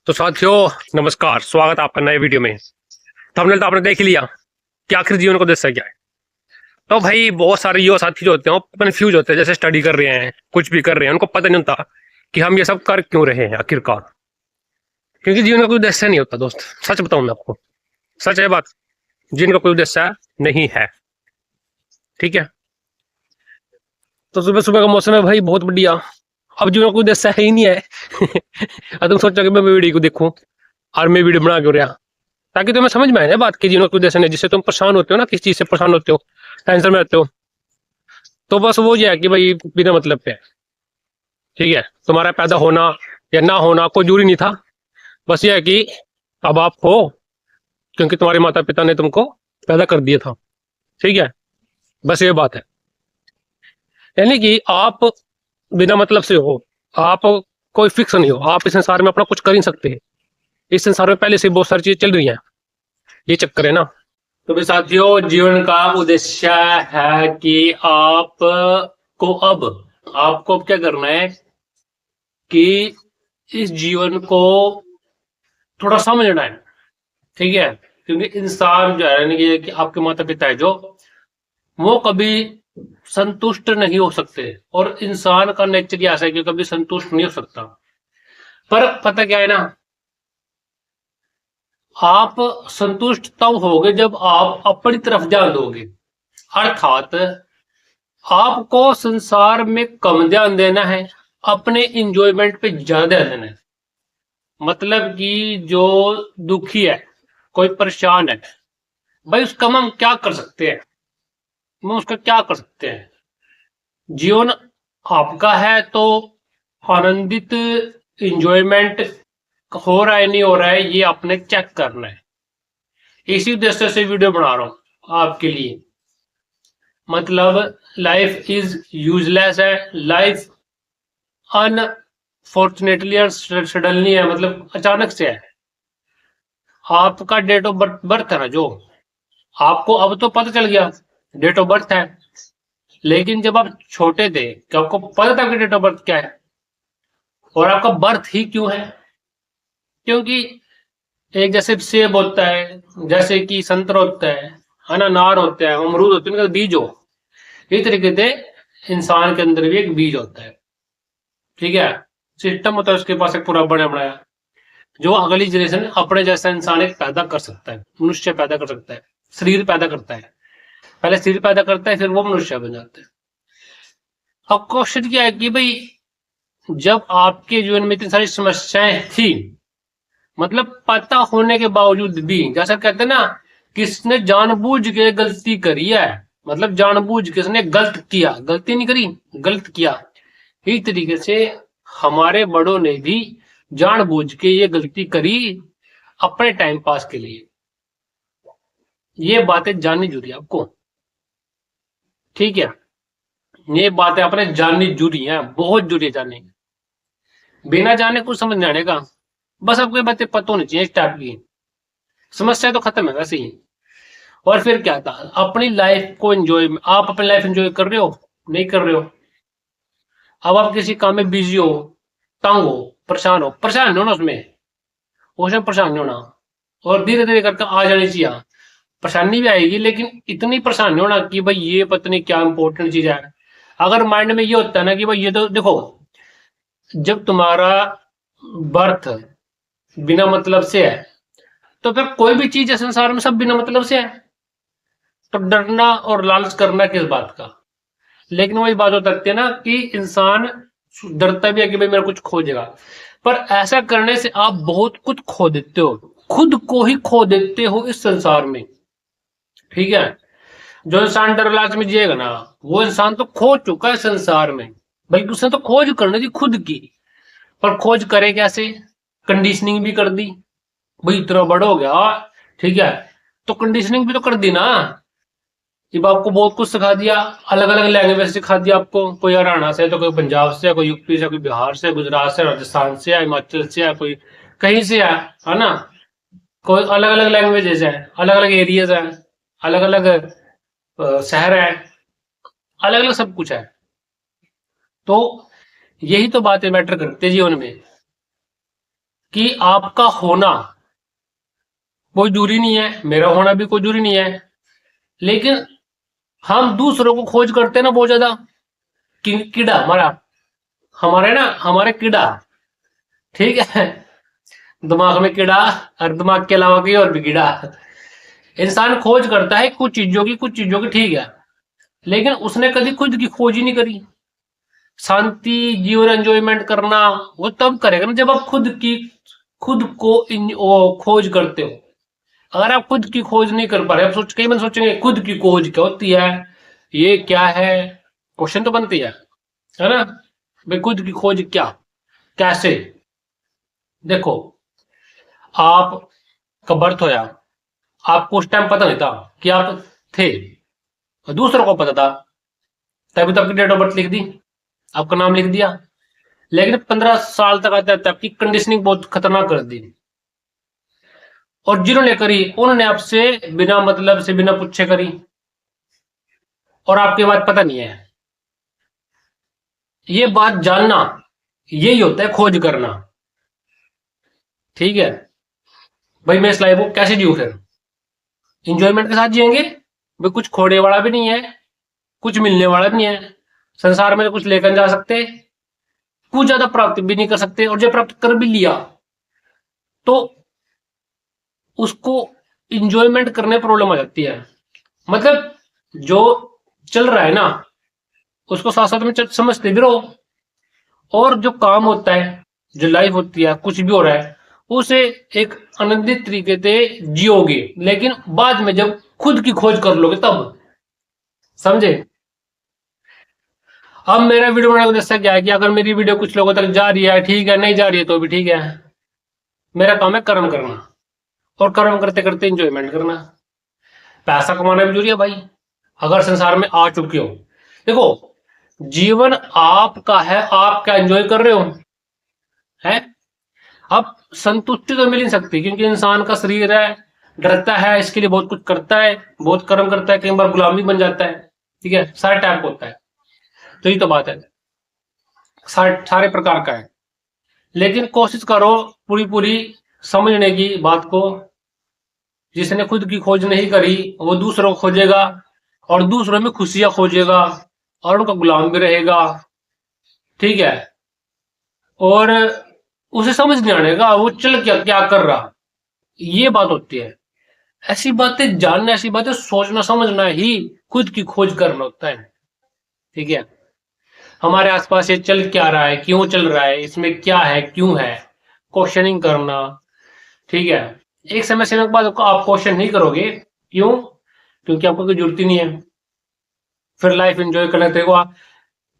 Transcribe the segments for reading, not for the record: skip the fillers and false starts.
तो साथियों, नमस्कार। स्वागत है आपका नए वीडियो में। थंबनेल तो आपने देख ही लिया कि आखिर जीवन को उद्देश्य क्या है। तो भाई बहुत सारे युवा साथी जो होते हैं वो कन्फ्यूज होते हैं, जैसे स्टडी कर रहे हैं, कुछ भी कर रहे हैं, उनको पता नहीं होता कि हम ये सब कर क्यों रहे हैं आखिरकार। क्योंकि जीवन का कोई उद्देश्य नहीं होता दोस्त। सच बताऊं मैं आपको, सच है बात। जीवन का कोई उद्देश्य नहीं है, ठीक है। तो सुबह सुबह का मौसम है भाई, बहुत बढ़िया। अब जीवन का कोई उद्देश्य है ही नहीं है। अब तुम सोचो कि मैं वीडियो को देखूं और मैं वीडियो बना क्यों रहा, ताकि तुम्हें समझ में आए ना बात की जीवन का उद्देश्य नहीं। जिससे तुम परेशान होते हो ना, किस चीज से परेशान होते हो, टेंशन में रहते हो, तो बस वो ये है कि भाई बिना मतलब पे है, ठीक है। तुम्हारा पैदा होना या ना होना कोई जरूरी नहीं था। बस ये है कि अब आप हो, क्योंकि तुम्हारे माता पिता ने तुमको पैदा कर दिया था, ठीक है। बस ये बात है। यानी कि आप बिना मतलब से हो, आप कोई फिक्स नहीं हो। आप इस संसार में अपना कुछ कर ही सकते हैं। इस संसार में पहले से बहुत सारी चीजें चल रही हैं, ये चक्कर है ना। तो भी साथियों, जीवन का उद्देश्य है कि आपको अब क्या करना है कि इस जीवन को थोड़ा समझना है, ठीक है। क्योंकि इंसान जो है ना, ये कि आपके माता पिता है जो, वो कभी संतुष्ट नहीं हो सकते। और इंसान का नेचर ऐसा है कि कभी संतुष्ट नहीं हो सकता। पर पता क्या है ना, आप संतुष्ट तब होगे जब आप अपनी तरफ ध्यान दोगे। अर्थात आपको संसार में कम ध्यान देना है, अपने इंजॉयमेंट पे ज्यादा ध्यान देना है। मतलब कि जो दुखी है, कोई परेशान है, भाई उसका हम क्या कर सकते हैं, हम उसका क्या कर सकते हैं। जीवन आपका है तो आनंदित, इंजॉयमेंट हो रहा है नहीं हो रहा है, ये आपने चेक करना है। इसी उद्देश्य से वीडियो बना रहा हूं आपके लिए। मतलब लाइफ इज यूजलेस है, लाइफ अनफॉर्चुनेटली और सडनली है, मतलब अचानक से है। आपका डेट ऑफ बर्थ है ना जो, आपको अब तो पता चल गया डेट ऑफ बर्थ है। लेकिन जब आप छोटे थे, क्या आपको पता था कि डेट ऑफ बर्थ क्या है और आपका बर्थ ही क्यों है? क्योंकि एक जैसे सेब होता है, जैसे कि संतरा होता है, अनानार होता है, अमरूद होते हैं, उनका बीज हो। इस तरीके से इंसान के अंदर भी एक बीज होता है, ठीक है। सिस्टम होता है उसके पास एक पूरा बना बनाया, जो अगली जनरेशन अपने जैसा इंसान एक पैदा कर सकता है, मनुष्य पैदा कर सकता है, शरीर पैदा करता है। पहले शरीर पैदा करता है, फिर वो मनुष्य बन जाता है। अब क्वेश्चन क्या है कि भाई, जब आपके जीवन में इतनी सारी समस्याएं थी, मतलब पता होने के बावजूद भी, जैसा कहते हैं ना, किसने जानबूझ के गलती करी है, मतलब जानबूझ किसने गलत किया, गलती नहीं करी, गलत किया। इस तरीके से हमारे बड़ों ने भी जानबूझ के ये गलती करी अपने टाइम पास के लिए। ये बातें जाननी जरूरी है आपको, ठीक है। ये बातें अपने जाननी जरूरी है, बहुत जरूरी है जाननी। बिना जाने कुछ समझ नहीं आने का। बस आपको ये बातें पता होनी चाहिए इस टाइप की। समस्या तो खत्म है वैसे ही। और फिर क्या था, अपनी लाइफ को एंजॉय, आप अपनी लाइफ एंजॉय कर रहे हो, नहीं कर रहे हो। अब आप किसी काम में बिजी हो, तंग हो, परेशान नहीं होना उसमें परेशान नहीं होना। और धीरे धीरे करके आ जानी चाहिए। परेशानी भी आएगी, लेकिन इतनी परेशान नहीं होना कि भाई ये पता नहीं क्या इंपॉर्टेंट चीज है। अगर माइंड में ये होता है ना कि भाई ये तो देखो, जब तुम्हारा बर्थ बिना मतलब से है, तो फिर कोई भी चीज है संसार में सब बिना मतलब से है। तो डरना और लालच करना किस बात का। लेकिन वही बात हो सकती है ना कि इंसान डरता भी है कि भाई मेरा कुछ खो जाएगा। पर ऐसा करने से आप बहुत कुछ खो देते हो, खुद को ही खो देते हो इस संसार में, ठीक है। जो इंसान डर लालच में जिएगा ना, वो इंसान तो खो चुका है संसार में। बल्कि उसने तो खोज करनी थी खुद की। पर खोज करे कैसे? कंडीशनिंग भी कर दी, भाई इतना बड़ा हो गया, ठीक है, तो कंडीशनिंग भी तो कर दी ना। जब आपको बहुत कुछ सिखा दिया, अलग अलग लैंग्वेज सिखा दिया आपको, कोई हरियाणा से, तो कोई पंजाब से, कोई यूपी से, कोई बिहार से, गुजरात से, राजस्थान से, हिमाचल से, कोई कहीं से है ना। कोई अलग अलग लैंग्वेजेस है, अलग अलग एरियाज है, अलग अलग शहर है, अलग अलग सब कुछ है। तो यही तो बातें मैटर करती है जीवन में। कि आपका होना कोई जरूरी नहीं है, मेरा होना भी कोई जरूरी नहीं है, लेकिन हम दूसरों को खोज करते हैं ना बहुत ज्यादा। कीड़ा हमारा, हमारे ना, हमारे कीड़ा, ठीक है, दिमाग में कीड़ा, और दिमाग के अलावा कोई और भी कीड़ा। इंसान खोज करता है कुछ चीजों की, कुछ चीजों की, ठीक है, लेकिन उसने कभी खुद की खोज ही नहीं करी। शांति, जीवन एंजॉयमेंट करना वो तब करेगा ना जब आप खुद को खोज करते हो। अगर आप खुद की खोज नहीं कर पा रहे, आप कई बार सोचेंगे खुद की खोज क्या होती है, ये क्या है, क्वेश्चन तो बनती है ना भाई, खुद की खोज क्या, कैसे। देखो, आपका बर्थ होया, आपको उस टाइम पता नहीं था कि आप थे, और दूसरों को पता था, तभी तो आपकी डेट ऑफ बर्थ लिख दी, आपका नाम लिख दिया। लेकिन 15 साल तक आते आते आपकी कंडीशनिंग बहुत खतरनाक कर दी, और जिन्होंने करी उन्होंने आपसे बिना मतलब से, बिना पूछे करी, और आपके बाद पता नहीं है। ये बात जानना, यही होता है खोज करना, ठीक है। भाई मैं इस लाइफ को कैसे जीऊं फिर, इंजॉयमेंट के साथ जिएंगे भाई, कुछ खोने वाला भी नहीं है, कुछ मिलने वाला भी नहीं है, संसार में कुछ लेकर जा सकते, कुछ ज्यादा प्राप्त भी नहीं कर सकते, और जब प्राप्त कर भी लिया तो उसको इंजॉयमेंट करने में प्रॉब्लम आ जाती है। मतलब जो चल रहा है ना, उसको साथ साथ में समझते भी रहो, और जो काम होता है, जो लाइफ होती है, कुछ भी हो रहा है, उसे एक आनंदित तरीके से जियोगे, लेकिन बाद में जब खुद की खोज कर लोगे तब, समझे। अब मेरा वीडियो बनाने का उद्देश्य क्या है कि अगर मेरी वीडियो कुछ लोगों तक जा रही है, ठीक है, नहीं जा रही है तो भी ठीक है, मेरा काम है कर्म करना, और कर्म करते करते इंजॉयमेंट करना। पैसा कमाना भी जरूरी है भाई, अगर संसार में आ चुके हो। देखो, जीवन आपका है, आप क्या एंजॉय कर रहे हो, है। अब संतुष्टि तो मिल नहीं सकती, क्योंकि इंसान का शरीर है, डरता है, इसके लिए बहुत कुछ करता है, बहुत कर्म करता है, कई बार गुलामी बन जाता है, ठीक है, सारे टाइप होता है। तो ये तो बात है, सारे प्रकार का है, लेकिन कोशिश करो पूरी पूरी समझने की बात को। जिसने खुद की खोज नहीं करी वो दूसरों को खोजेगा, और दूसरों में खुशियां खोजेगा, और उनका गुलाम भी रहेगा, ठीक है। और उसे समझ नहीं आएगा वो चल क्या क्या कर रहा, ये बात होती है। ऐसी बातें जानना, ऐसी बातें सोचना समझना ही खुद की खोज करना होता है, ठीक है। हमारे आसपास ये चल क्या रहा है, क्यों चल रहा है, इसमें क्या है, क्यों है, क्वेश्चनिंग करना, ठीक है। एक समय के बाद आप क्वेश्चन नहीं करोगे, क्यों, क्योंकि आपको कोई जरूरत ही नहीं है, फिर लाइफ एंजॉय करने देखो आप।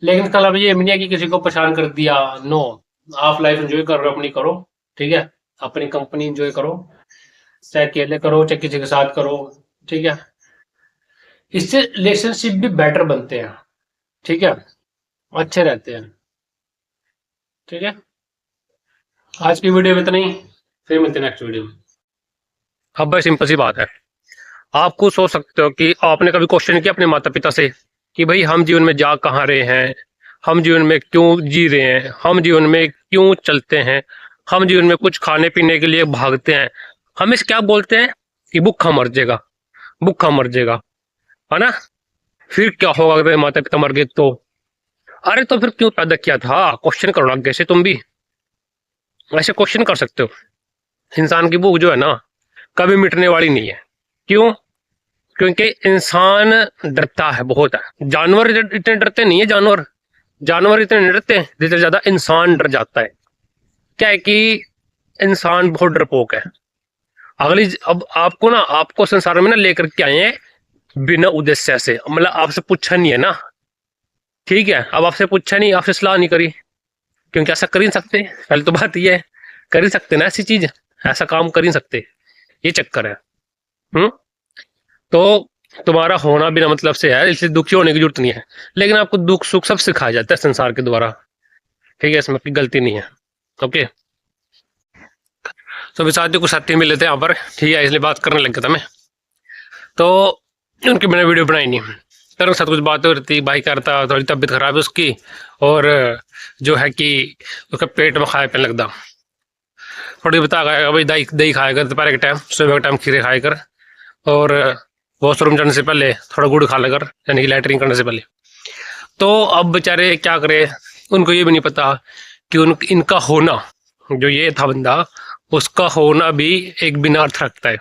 लेकिन कल अब ये नहीं है कि किसी को परेशान कर दिया, नो, आप लाइफ एंजॉय कर रहे हो, अपनी करो, ठीक है, अपनी कंपनी एंजॉय करो, चाहे अकेले करो चाहे किसी के साथ करो, ठीक है। इससे रिलेशनशिप भी बेटर बनते हैं, ठीक है, अच्छे रहते हैं, ठीक है। आज की वीडियो में इतना ही, फिर मिलते हैं नेक्स्ट वीडियो में। अब भाई सिंपल सी बात है, आप खुद सोच सकते हो कि आपने कभी क्वेश्चन किया अपने माता पिता से कि भाई हम जीवन में जा कहाँ रहे हैं, हम जीवन में क्यों जी रहे हैं, हम जीवन में क्यों चलते हैं, हम जीवन में कुछ खाने पीने के लिए भागते हैं, हम इस क्या बोलते हैं कि भूखा मर जाएगा, भूखा मर जाएगा, है ना। फिर क्या होगा अगर माता पिता मर गए तो, अरे तो फिर क्यों पैदा किया था, क्वेश्चन करो ना आगे से, तुम भी ऐसे क्वेश्चन कर सकते हो। इंसान की भूख जो है ना कभी मिटने वाली नहीं है, क्यों, क्योंकि इंसान डरता है बहुत है, जानवर इतने डरते नहीं है, जानवर इतने नहीं डरते जितने ज्यादा इंसान डर जाता है। क्या है कि इंसान बहुत डरपोक है। अब आपको ना, आपको संसार में ना लेकर के आए हैं बिना उद्देश्य से, मतलब आपसे पूछा नहीं है ना, ठीक है। अब आपसे पूछा नहीं, आपसे सलाह नहीं करी, क्योंकि ऐसा कर ही नहीं सकते, पहले तो बात ये है, कर ही सकते ना ऐसी चीज, ऐसा काम कर ही नहीं सकते, ये चक्कर है। तो तुम्हारा होना बिना मतलब से है, इसलिए दुखी होने की जरूरत नहीं है, लेकिन आपको दुख सुख सब सिखाया जाता है संसार के द्वारा, ठीक है, इसमें कोई गलती नहीं है, ओके। तो अभी साथियों को साथी मिले थे यहाँ पर, ठीक है, इसलिए बात करने लग गया था मैं, तो उनकी मैंने वीडियो बनाई नहीं, फिर उनके साथ कुछ बातें हो रही थी, भाई करता थोड़ी तबीयत खराब है उसकी, और जो है कि उसका पेट में खाया पीने लगता, थोड़ी बता गया भाई दही दही खाया कर दोपहर के टाइम, सुबह के टाइम खीरे खाया कर, और वॉशरूम जाने से पहले थोड़ा गुड़ खा लेकर, यानी कि लैटरिन करने से पहले। तो अब बेचारे क्या करे, उनको ये भी नहीं पता कि इनका होना, जो ये था बंदा, उसका होना भी एक बिना अर्थ रखता है।